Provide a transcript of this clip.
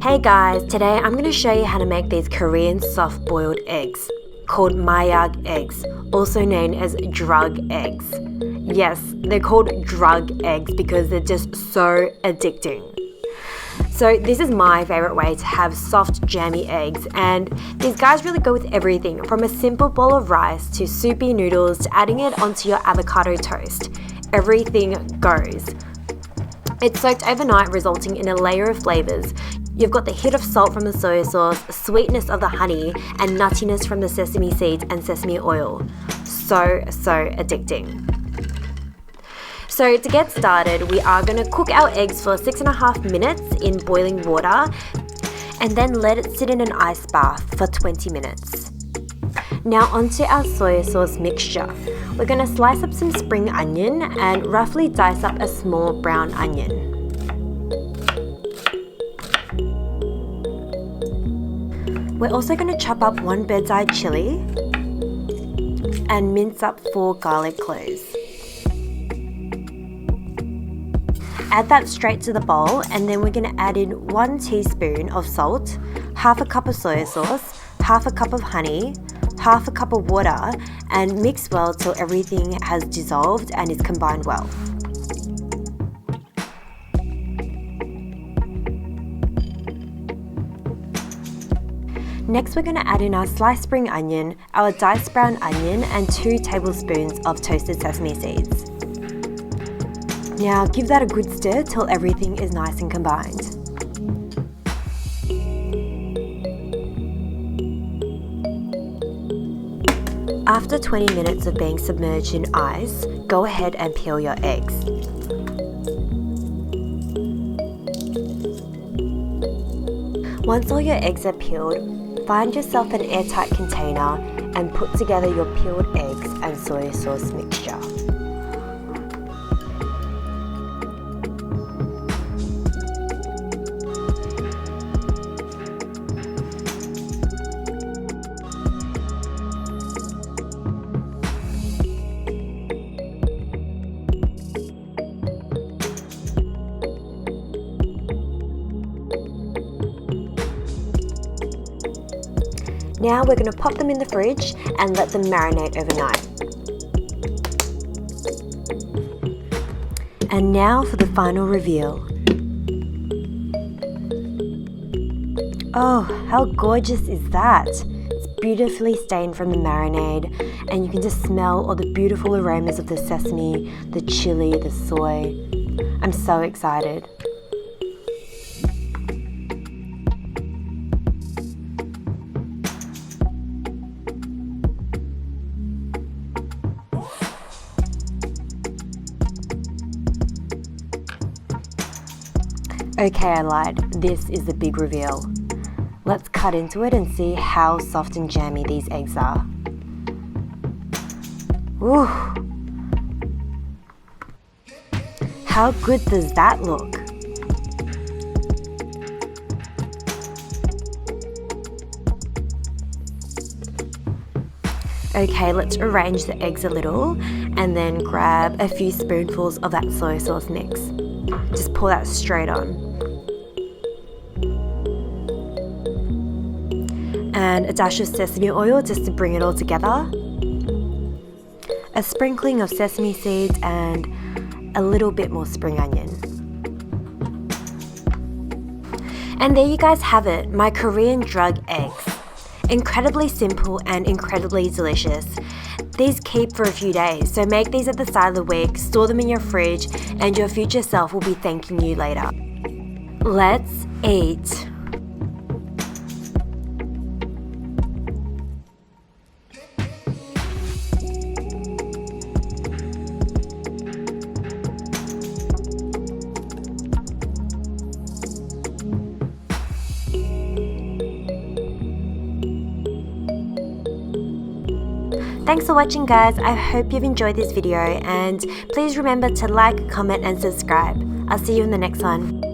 Hey guys, today I'm going to show you how to make these Korean soft boiled eggs called mayak eggs, also known as drug eggs. Yes, they're called drug eggs because they're just so addicting. So this is my favorite way to have soft jammy eggs, and these guys really go with everything from a simple bowl of rice to soupy noodles to adding it onto your avocado toast. Everything goes. It's soaked overnight, resulting in a layer of flavors. You've got the hit of salt from the soy sauce, sweetness of the honey, and nuttiness from the sesame seeds and sesame oil. So addicting. So to get started, we are going to cook our eggs for 6.5 minutes in boiling water and then let it sit in an ice bath for 20 minutes. Now onto our soy sauce mixture. We're going to slice up some spring onion and roughly dice up a small brown onion. We're also going to chop up 1 bird's eye chili and mince up 4 garlic cloves. Add that straight to the bowl, and then we're going to add in 1 teaspoon of salt, half a cup of soy sauce, half a cup of honey, half a cup of water, and mix well till everything has dissolved and is combined well. Next, we're going to add in our sliced spring onion, our diced brown onion, and 2 tablespoons of toasted sesame seeds. Now give that a good stir till everything is nice and combined. After 20 minutes of being submerged in ice, go ahead and peel your eggs. Once all your eggs are peeled, find yourself an airtight container and put together your peeled eggs and soy sauce mixture. Now we're going to pop them in the fridge and let them marinate overnight. And now for the final reveal. Oh, how gorgeous is that? It's beautifully stained from the marinade, and you can just smell all the beautiful aromas of the sesame, the chili, the soy. I'm so excited. Okay, I lied. This is the big reveal. Let's cut into it and see how soft and jammy these eggs are. Ooh! How good does that look? Okay, let's arrange the eggs a little and then grab a few spoonfuls of that soy sauce mix. Just pour that straight on. And a dash of sesame oil just to bring it all together. A sprinkling of sesame seeds and a little bit more spring onion. And there you guys have it, my Korean drug eggs. Incredibly simple and incredibly delicious. These keep for a few days, so make these at the start of the week, store them in your fridge, and your future self will be thanking you later. Let's eat. Thanks for watching guys, I hope you've enjoyed this video, and please remember to like, comment and subscribe. I'll see you in the next one.